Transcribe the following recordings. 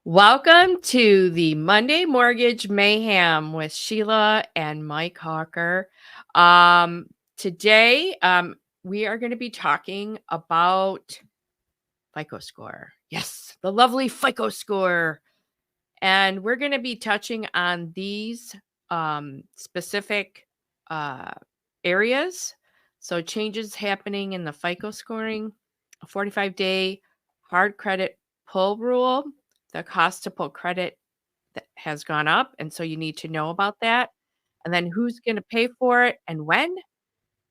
Welcome to the Monday Mortgage Mayhem with Sheila and Mike Hawker. Today, we are going to be talking about FICO score. Yes, the lovely FICO score. And we're going to be touching on these specific areas. So changes happening in the FICO scoring, a 45-day hard credit pull rule. The cost to pull credit that has gone up, and so you need to know about that. And then who's going to pay for it and when?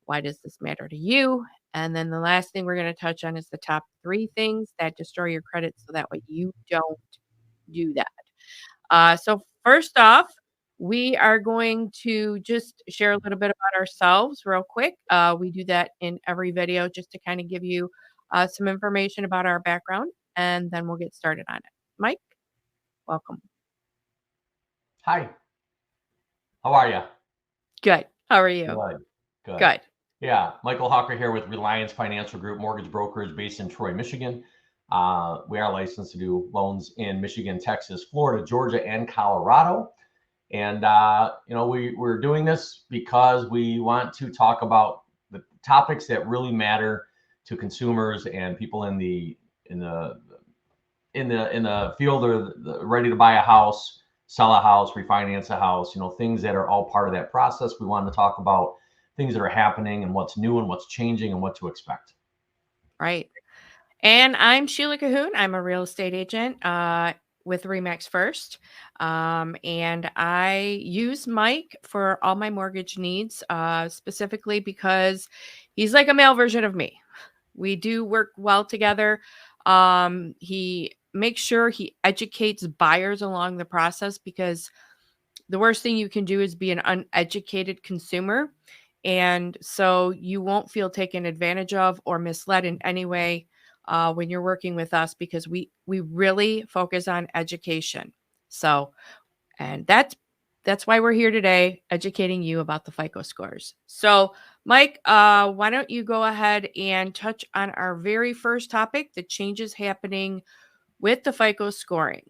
Why does this matter to you? And then the last thing we're going to touch on is the top 3 things that destroy your credit so that way you don't do that. So first off, we are going to just share a little bit about ourselves real quick. We do that in every video just to kind of give you some information about our background, and then we'll get started on it. Mike, welcome. Hi. How are you? Good. How are you? Good. Yeah, Michael Hawker here with Reliance Financial Group, mortgage brokerage based in Troy, Michigan. We are licensed to do loans in Michigan, Texas, Florida, Georgia, and Colorado. And we're doing this because we want to talk about the topics that really matter to consumers and people in the field or ready to buy a house, sell a house, refinance a house, things that are all part of that process. We want to talk about things that are happening and what's new and what's changing and what to expect. Right. And I'm Sheila Cahoon. I'm a real estate agent with Remax First. And I use Mike for all my mortgage needs, specifically because he's like a male version of me. We do work well together. He makes sure he educates buyers along the process, because the worst thing you can do is be an uneducated consumer. And so you won't feel taken advantage of or misled in any way when you're working with us, because we really focus on education. So, and that's why we're here today, educating you about the FICO scores. So, Mike, why don't you go ahead and touch on our very first topic, the changes happening with the FICO scoring.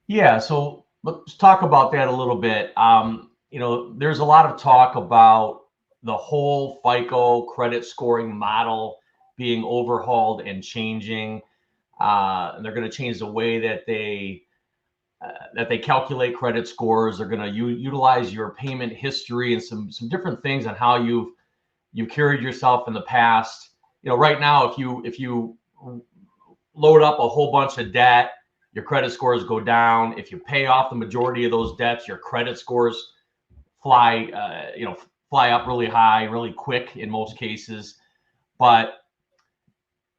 Yeah, so let's talk about that a little bit. There's a lot of talk about the whole FICO credit scoring model being overhauled and changing. And they're going to change the way that they calculate credit scores. They're going to utilize your payment history and some different things on how you've carried yourself in the past. Right now, if you load up a whole bunch of debt, your credit scores go down. If you pay off the majority of those debts, your credit scores fly up really high, really quick in most cases. But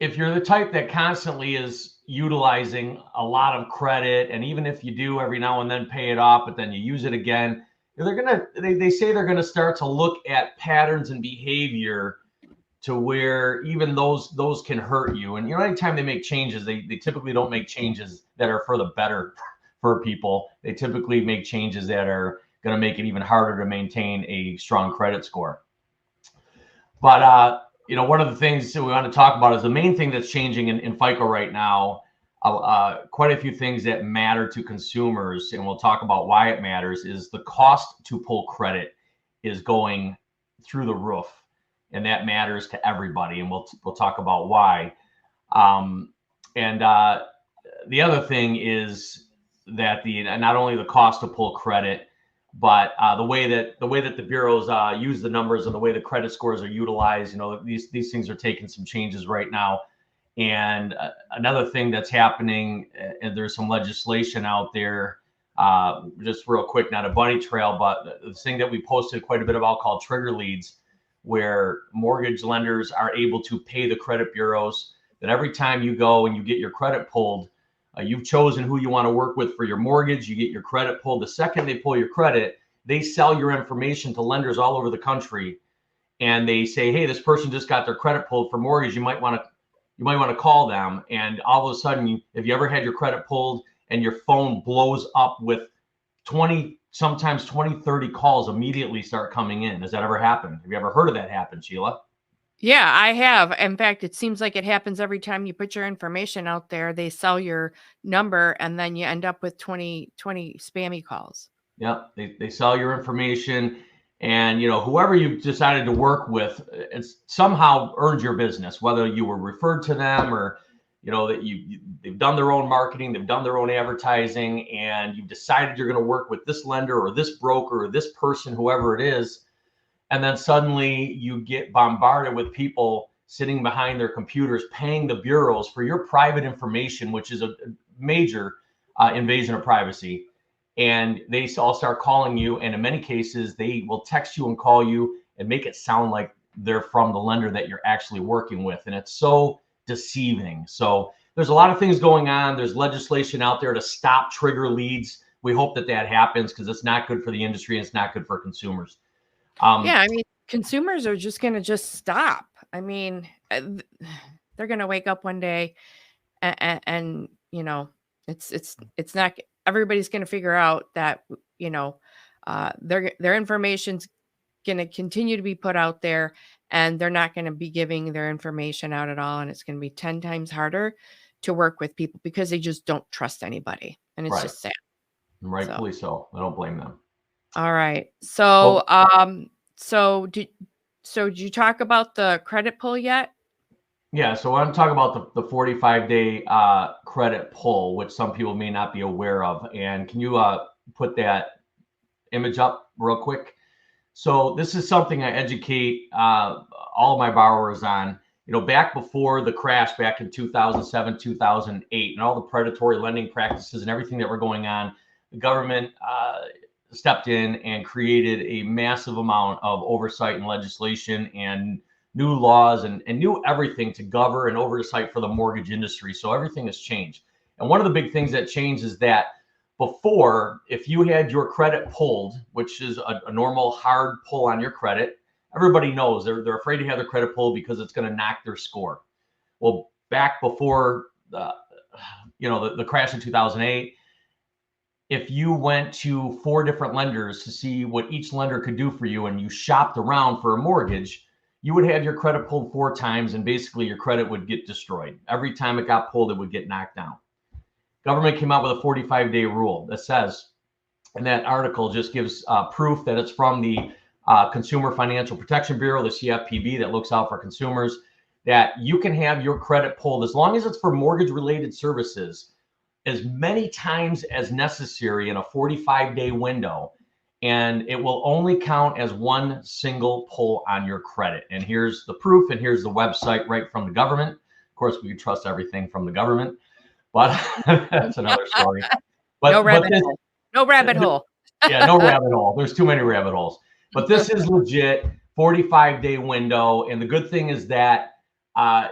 if you're the type that constantly is utilizing a lot of credit, and even if you do every now and then pay it off, but then you use it again, they say they're gonna start to look at patterns and behavior to where even those can hurt you. And anytime they make changes, they typically don't make changes that are for the better for people. They typically make changes that are going to make it even harder to maintain a strong credit score. But one of the things that we want to talk about is the main thing that's changing in FICO right now. Quite a few things that matter to consumers, and we'll talk about why it matters, is the cost to pull credit is going through the roof. And that matters to everybody, and we'll talk about why. The other thing is that not only the cost to pull credit, but the way that the bureaus use the numbers and the way the credit scores are utilized. These things are taking some changes right now. And another thing that's happening, and there's some legislation out there. Just real quick, not a bunny trail, but the thing that we posted quite a bit about called trigger leads, where mortgage lenders are able to pay the credit bureaus that every time you go and you get your credit pulled, you've chosen who you want to work with for your mortgage, you get your credit pulled. The second they pull your credit, they sell your information to lenders all over the country. And they say, hey, this person just got their credit pulled for mortgage. You might want to call them. And all of a sudden, if you ever had your credit pulled and your phone blows up with 20, 30 calls immediately start coming in. Does that ever happen? Have you ever heard of that happen, Sheila? Yeah, I have. In fact, it seems like it happens every time you put your information out there. They sell your number and then you end up with 20 spammy calls. Yep, they sell your information, and whoever you decided to work with, it's somehow earned your business, whether you were referred to them or that they've done their own marketing, they've done their own advertising, and you've decided you're going to work with this lender or this broker or this person, whoever it is, and then suddenly you get bombarded with people sitting behind their computers paying the bureaus for your private information, which is a major invasion of privacy. And they all start calling you, and in many cases they will text you and call you and make it sound like they're from the lender that you're actually working with, and it's so deceiving. So there's a lot of things going on. There's legislation out there to stop trigger leads. We hope that happens, because it's not good for the industry and it's not good for consumers. Yeah, I mean, consumers are just going to just stop. I mean, they're going to wake up one day and it's not, everybody's going to figure out that, their information's going to continue to be put out there, and they're not going to be giving their information out at all. And it's going to be 10 times harder to work with people because they just don't trust anybody. And it's Right. just sad. Rightfully so. I don't blame them. All right. So, did you talk about the credit pull yet? Yeah, so I'm talking about the 45-day credit pull, which some people may not be aware of. And can you put that image up real quick? So this is something I educate all of my borrowers on. Back before the crash, back in 2007, 2008, and all the predatory lending practices and everything that were going on, the government stepped in and created a massive amount of oversight and legislation and new laws and new everything to govern and oversight for the mortgage industry. So everything has changed. And one of the big things that changed is that before, if you had your credit pulled, which is a normal hard pull on your credit, everybody knows they're afraid to have their credit pulled because it's going to knock their score. Well, back before the crash in 2008, if you went to 4 different lenders to see what each lender could do for you and you shopped around for a mortgage, you would have your credit pulled 4 times, and basically your credit would get destroyed. Every time it got pulled, it would get knocked down. Government came out with a 45-day rule that says, and that article just gives proof that it's from the Consumer Financial Protection Bureau, the CFPB, that looks out for consumers, that you can have your credit pulled as long as it's for mortgage-related services as many times as necessary in a 45-day window, and it will only count as one single pull on your credit. And here's the proof, and here's the website right from the government. Of course, we can trust everything from the government, but that's another story. But no rabbit hole. No rabbit hole. Yeah, no rabbit hole. There's too many rabbit holes. But this is legit 45-day window, and the good thing is that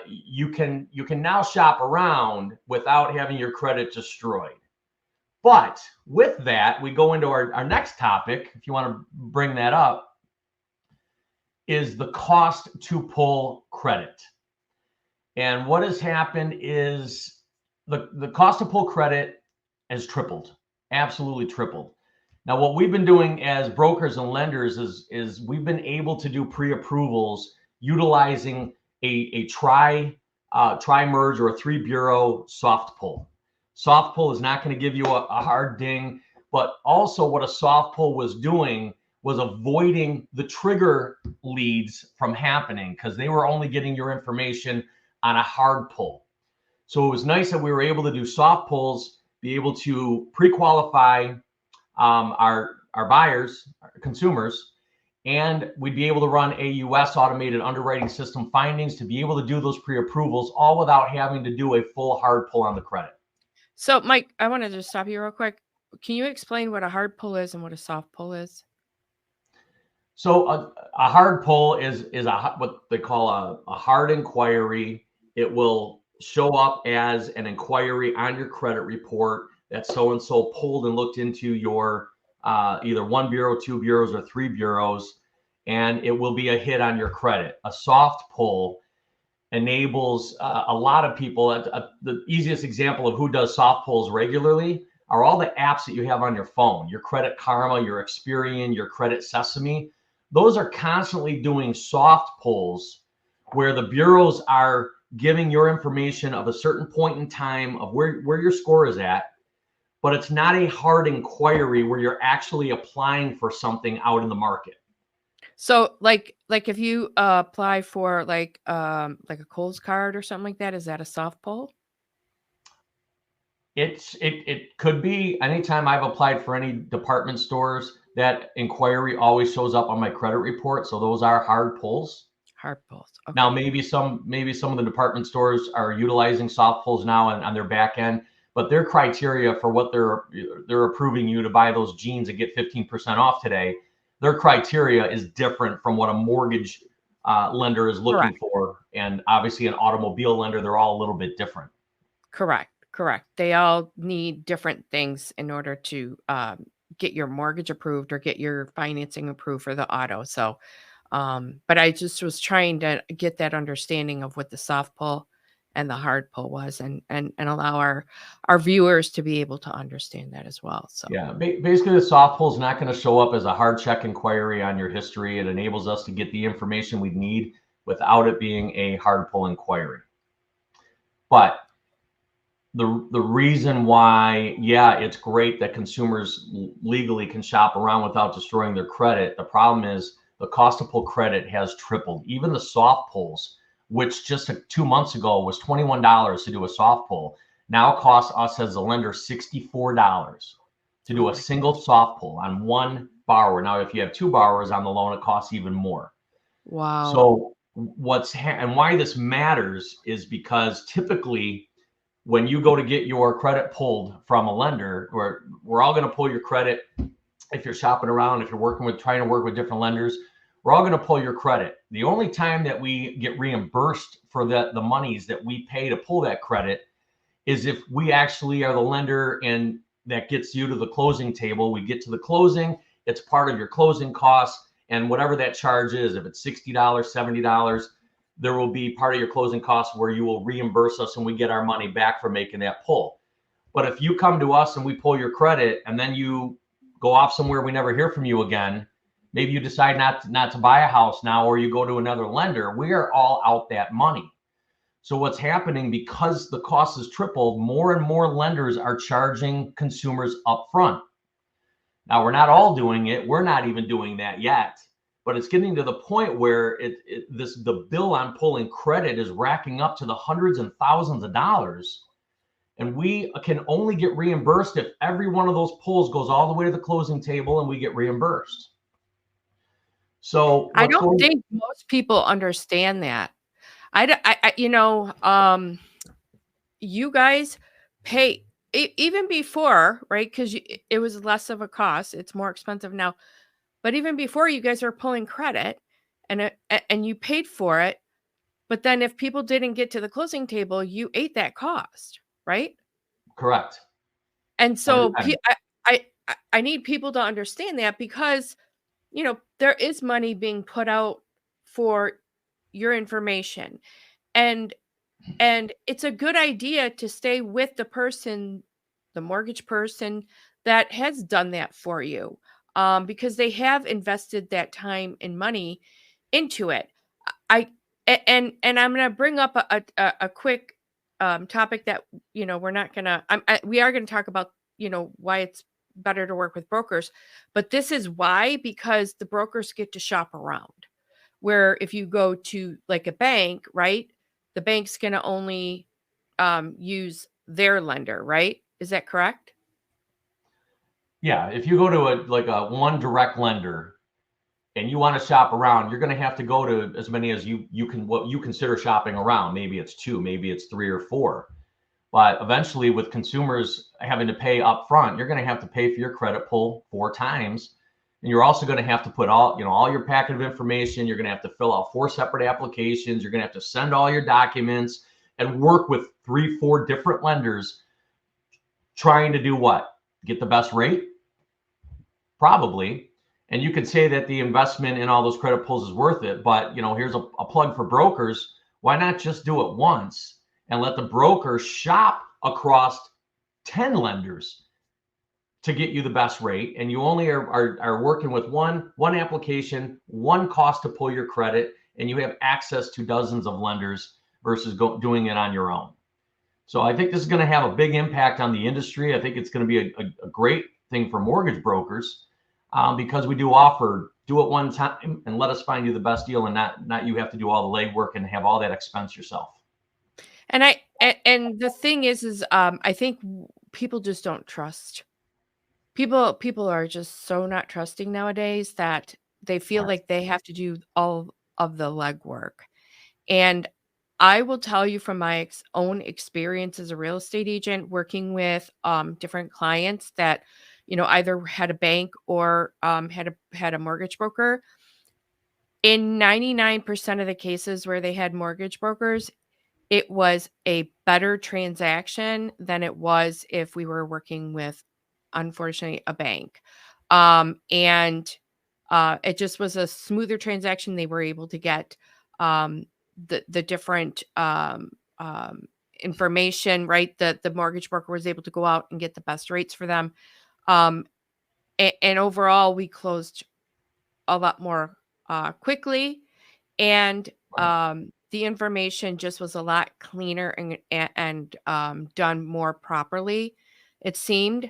you can now shop around without having your credit destroyed. But with that, we go into our next topic, if you want to bring that up, is the cost to pull credit. And what has happened is the cost to pull credit has tripled, absolutely tripled. Now, what we've been doing as brokers and lenders is we've been able to do pre-approvals utilizing a tri-merge or a 3-bureau soft pull. Soft pull is not going to give you a hard ding, but also what a soft pull was doing was avoiding the trigger leads from happening, because they were only getting your information on a hard pull. So it was nice that we were able to do soft pulls, be able to pre-qualify our buyers, our consumers, and we'd be able to run AUS, automated underwriting system findings, to be able to do those pre-approvals, all without having to do a full hard pull on the credit. So, Mike, I want to just stop you real quick. Can you explain what a hard pull is and what a soft pull is? So a hard pull is what they call a hard inquiry. It will show up as an inquiry on your credit report that so-and-so pulled and looked into your either 1 bureau, 2 bureaus, or 3 bureaus, and it will be a hit on your credit. A soft pull enables a lot of people. The easiest example of who does soft pulls regularly are all the apps that you have on your phone, your Credit Karma, your Experian, your Credit Sesame. Those are constantly doing soft pulls where the bureaus are giving your information of a certain point in time of where your score is at, but it's not a hard inquiry where you're actually applying for something out in the market. So, if you apply for like a Kohl's card or something like that, is that a soft pull? It could be. Anytime I've applied for any department stores, that inquiry always shows up on my credit report. So those are hard pulls. Hard pulls. Now, Okay. maybe some of the department stores are utilizing soft pulls now on their back end, but their criteria for what they're approving you to buy those jeans and get 15% off today, their criteria is different from what a mortgage lender is looking Correct. for, and obviously an automobile lender, they're all a little bit different. Correct. Correct. They all need different things in order to get your mortgage approved or get your financing approved for the auto. So, but I just was trying to get that understanding of what the soft pull and the hard pull was, and allow our viewers to be able to understand that as well. So, Yeah, basically the soft pull is not going to show up as a hard check inquiry on your history. It enables us to get the information we need without it being a hard pull inquiry. But the reason why, yeah, it's great that consumers legally can shop around without destroying their credit. The problem is the cost to pull credit has tripled. Even the soft pulls, which just 2 months ago was $21 to do a soft pull, now costs us as a lender $64 to oh do a my single gosh, soft pull on one borrower. Now, if you have two borrowers on the loan, it costs even more. wow, So and why this matters is because typically when you go to get your credit pulled from a lender, we're all going to pull your credit. If you're shopping around, if you're trying to work with different lenders, we're all going to pull your credit. The only time that we get reimbursed for the monies that we pay to pull that credit is if we actually are the lender and that gets you to the closing table. We get to the closing, it's part of your closing costs, and whatever that charge is, if it's $60, $70, there will be part of your closing costs where you will reimburse us and we get our money back for making that pull. But if you come to us and we pull your credit and then you go off somewhere, we never hear from you again, maybe you decide not to buy a house now, or you go to another lender, we are all out that money. So what's happening, because the cost has tripled, more and more lenders are charging consumers upfront. Now, we're not all doing it. We're not even doing that yet, but it's getting to the point where the bill on pulling credit is racking up to the hundreds and thousands of dollars. And we can only get reimbursed if every one of those pulls goes all the way to the closing table and we get reimbursed. So I what's don't going think most people understand that. You guys pay even before, right? Because it was less of a cost. It's more expensive now. But even before, you guys are pulling credit, and you paid for it. But then, if people didn't get to the closing table, you ate that cost, right? correct? And Every so, penny. I need people to understand that, because there is money being put out for your information, and it's a good idea to stay with the person, the mortgage person that has done that for you, because they have invested that time and money into it. I and I'm going to bring up a quick topic that we're not going to. We are going to talk about why it's better to work with brokers, but this is why, because the brokers get to shop around. Where if you go to like a bank, right? The bank's going to only use their lender, right? Is that correct? Yeah, if you go to a one direct lender and you want to shop around, you're going to have to go to as many as you can, what you consider shopping around. Maybe it's two, maybe it's three or four. But eventually, with consumers having to pay up front, you're going to have to pay for your credit pull 4 times. And you're also going to have to put all your packet of information. You're going to have to fill out 4 separate applications. You're going to have to send all your documents and work with 3, 4 different lenders trying to do what? Get the best rate? Probably. And you could say that the investment in all those credit pulls is worth it. But here's a plug for brokers. Why not just do it once and let the broker shop across 10 lenders to get you the best rate? And you only are working with one application, one cost to pull your credit, and you have access to dozens of lenders versus doing it on your own. So I think this is going to have a big impact on the industry. I think it's going to be a great thing for mortgage brokers, because we do offer do it one time and let us find you the best deal, and not you have to do all the legwork and have all that expense yourself. And the thing is I think people just don't trust. People are just so not trusting nowadays that they feel Right. like they have to do all of the legwork. And I will tell you from my own experience as a real estate agent working with different clients that, either had a bank or had a mortgage broker. In 99% of the cases where they had mortgage brokers, it was a better transaction than it was if we were working with, unfortunately, a bank. And it just was a smoother transaction. They were able to get the different information, right? The mortgage broker was able to go out and get the best rates for them. Um, and overall, we closed a lot more quickly, and Right. the information just was a lot cleaner and done more properly. It seemed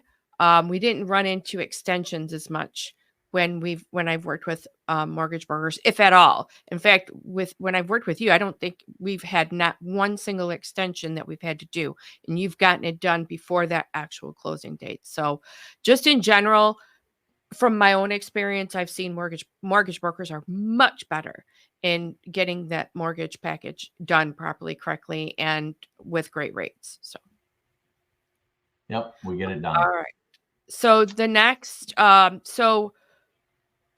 we didn't run into extensions as much when I've worked with mortgage brokers, if at all. In fact, when I've worked with you, I don't think we've had not one single extension that we've had to do, and you've gotten it done before that actual closing date. So, just in general, from my own experience, I've seen mortgage brokers are much better in getting that mortgage package done properly, correctly, and with great rates. So, Yep, we get it all done. right. So the next,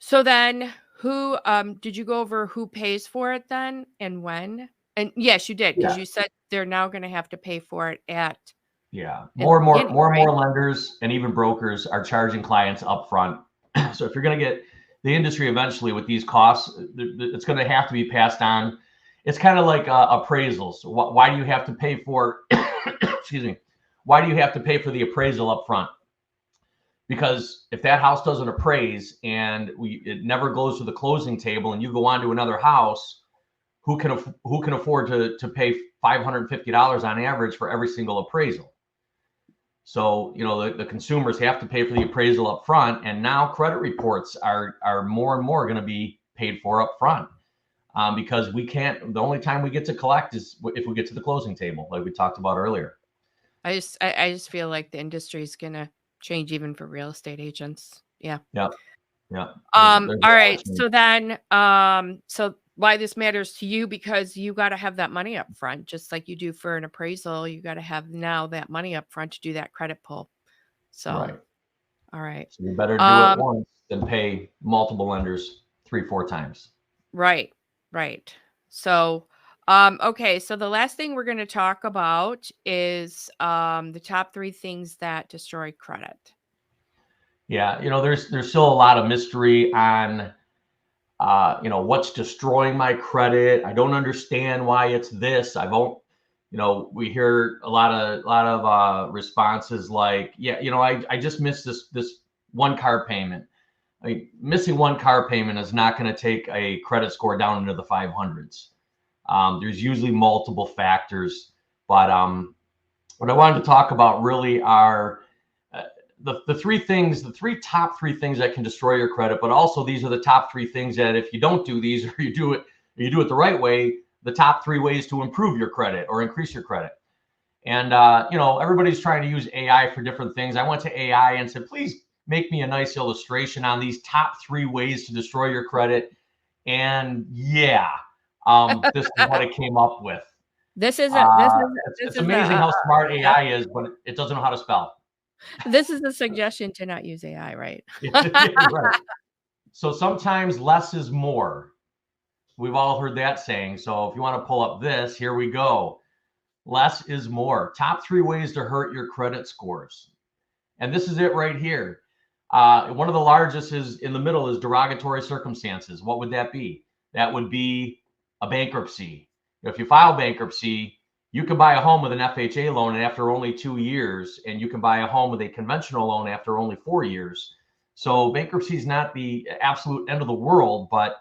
so then who did you go over who pays for it then and when? And yes, you did, because Yeah. you said they're now going to have to pay for it Yeah, in the beginning, right? more lenders and even brokers are charging clients upfront. So if you're going to get the industry eventually with these costs, it's going to have to be passed on. It's kind of like appraisals. Why do you have to pay for? Excuse me. Why do you have to pay for the appraisal up front? Because if that house doesn't appraise and it never goes to the closing table, and you go on to another house, who can afford to pay $550 on average for every single appraisal? So, the consumers have to pay for the appraisal up front, and now credit reports are more and more going to be paid for up front, because the only time we get to collect is if we get to the closing table, like we talked about earlier. I just feel like the industry is going to change even for real estate agents. Yeah. Yeah, yeah. There's a All lot of right. change. So then, so why this matters to you, because you got to have that money up front, just like you do for an appraisal. You got to have now that money up front to do that credit pull. So, Right. all right. So you better do it Um, once than pay multiple lenders 3, 4 times. right, right. So, okay. So the last thing we're going to talk about is the top 3 things that destroy credit. Yeah, there's still a lot of mystery on what's destroying my credit. I don't understand why it's this. I won't. We hear a lot of responses like, yeah, I just missed this one car payment. I mean, missing one car payment is not going to take a credit score down into the 500s. There's usually multiple factors, but what I wanted to talk about really are the top 3 things that can destroy your credit. But also, these are the top 3 things that if you don't do these, or you do it the right way, the top 3 ways to improve your credit or increase your credit. And everybody's trying to use AI for different things. I went to AI and said, please make me a nice illustration on these top 3 ways to destroy your credit. And yeah, this is what it came up with. This isn't this is this It's is amazing a how smart yeah, AI is, but it doesn't know how to spell. this is a suggestion to not use AI, right? Right. So sometimes less is more. We've all heard that saying. So if you want to pull up this, here we go. Less is more. Top 3 ways to hurt your credit scores. And this is it right here. One of the largest is in the middle is derogatory circumstances. What would that be? That would be a bankruptcy. If you file bankruptcy, you can buy a home with an FHA loan after only 2 years, and you can buy a home with a conventional loan after only 4 years. So bankruptcy is not the absolute end of the world, but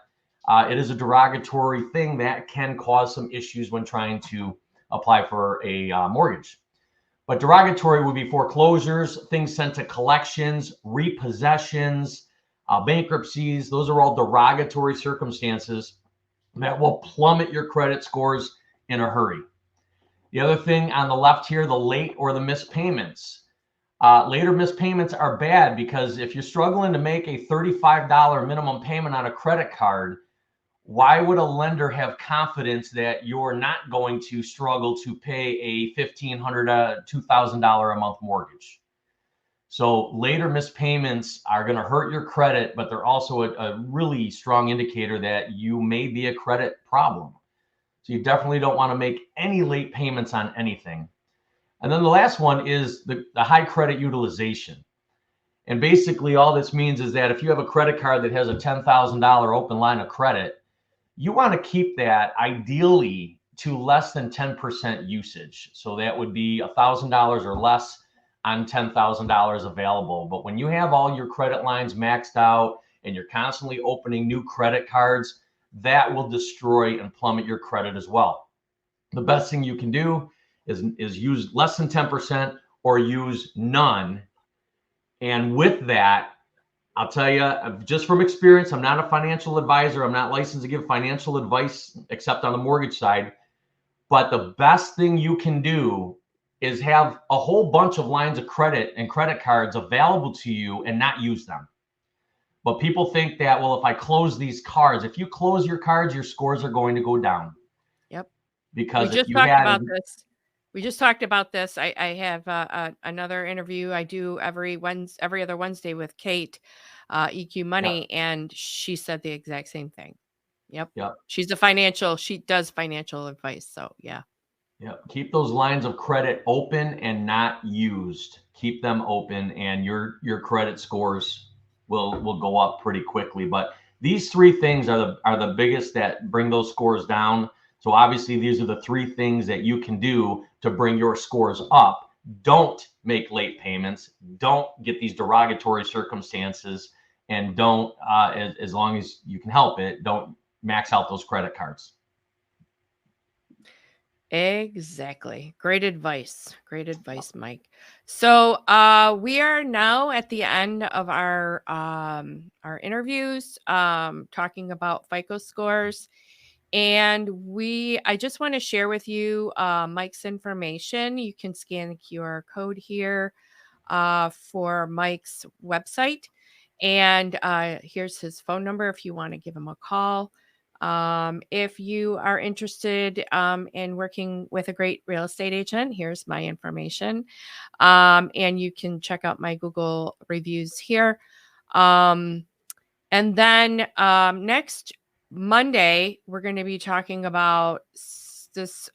it is a derogatory thing that can cause some issues when trying to apply for a mortgage. But derogatory would be foreclosures, things sent to collections, repossessions, bankruptcies. Those are all derogatory circumstances that will plummet your credit scores in a hurry. The other thing on the left here, the late or the missed payments. Later missed payments are bad because if you're struggling to make a $35 minimum payment on a credit card, why would a lender have confidence that you're not going to struggle to pay a $1,500, $2,000 a month mortgage? So later missed payments are going to hurt your credit, but they're also a really strong indicator that you may be a credit problem. So you definitely don't want to make any late payments on anything. And then the last one is the high credit utilization. And basically all this means is that if you have a credit card that has a $10,000 open line of credit, you want to keep that ideally to less than 10% usage. So that would be $1,000 or less on $10,000 available. But when you have all your credit lines maxed out and you're constantly opening new credit cards, that will destroy and plummet your credit as well. The best thing you can do is use less than 10% or use none. And with that, I'll tell you, just from experience, I'm not a financial advisor. I'm not licensed to give financial advice except on the mortgage side. But the best thing you can do is have a whole bunch of lines of credit and credit cards available to you and not use them. But people think that, well, if I close these cards, if you close your cards, your scores are going to go down. Yep. Because We if just you talked had about this. We just talked about this. I have another interview I do every other Wednesday with Kate, EQ Yep, Money, and she said the exact same thing. Yep. yep. She does financial advice. So yeah. Yep. Keep those lines of credit open and not used. Keep them open, and your credit scores will go up pretty quickly. But these three things are the biggest that bring those scores down. So obviously, these are the three things that you can do to bring your scores up. Don't make late payments. Don't get these derogatory circumstances, and don't, as long as you can help it, don't max out those credit cards. Exactly. Great advice. Great advice, Mike. So we are now at the end of our interviews, talking about FICO scores. And I just want to share with you Mike's information. You can scan the QR code here for Mike's website. And here's his phone number if you want to give him a call. If you are interested in working with a great real estate agent, here's my information. And you can check out my Google reviews here. And then next Monday, we're going to be talking about this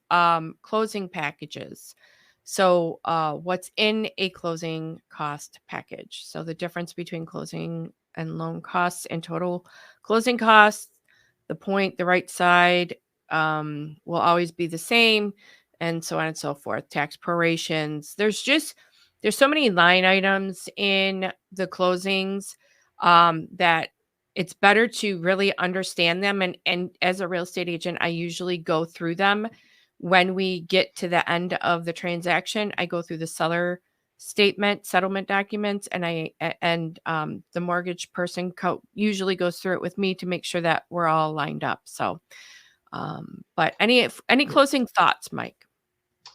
closing packages. So what's in a closing cost package? So the difference between closing and loan costs and total closing costs, the right side will always be the same, and so on and so forth. Tax prorations. There's so many line items in the closings that it's better to really understand them. And as a real estate agent, I usually go through them when we get to the end of the transaction. I go through the seller statement, settlement documents, and the mortgage person usually goes through it with me to make sure that we're all lined up. So, but any closing thoughts, Mike?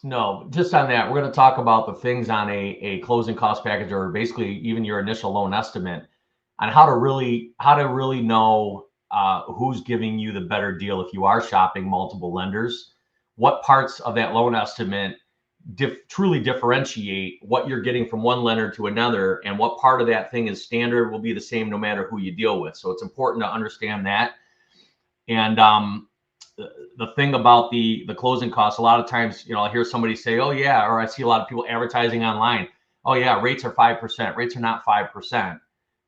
No, just on that, we're going to talk about the things on a closing cost package, or basically even your initial loan estimate, on how to really know who's giving you the better deal if you are shopping multiple lenders. What parts of that loan estimate truly differentiate what you're getting from one lender to another, and what part of that thing is standard, will be the same no matter who you deal with. So it's important to understand that. And the thing about the closing costs, a lot of times, I hear somebody say, oh yeah, or I see a lot of people advertising online, oh yeah, rates are 5%. Rates are not 5%.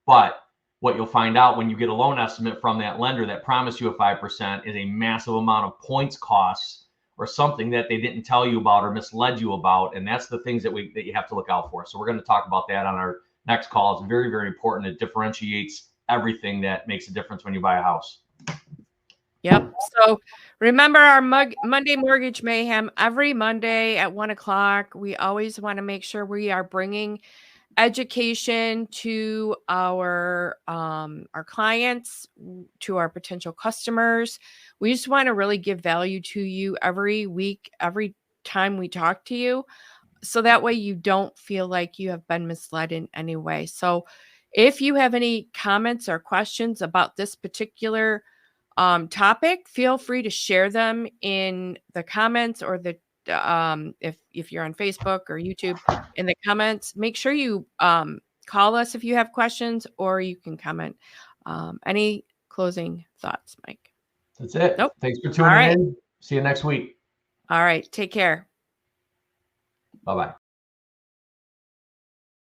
But what you'll find out when you get a loan estimate from that lender that promised you a 5% is a massive amount of points costs, or something that they didn't tell you about or misled you about. And that's the things that you have to look out for. So we're going to talk about that on our next call. It's very, very important. It differentiates everything that makes a difference when you buy a house. Yep. So remember our Monday Mortgage Mayhem every Monday at 1 o'clock. We always want to make sure we are bringing education to our clients, to our potential customers. We just want to really give value to you every week, every time we talk to you, so that way you don't feel like you have been misled in any way. So if you have any comments or questions about this particular topic, feel free to share them in the comments, or the if you're on Facebook or YouTube, in the comments. Make sure you call us if you have questions, or you can comment. Any closing thoughts, Mike? That's it. Nope. Thanks for All tuning right. in. See you next week. All right. Take care. Bye bye.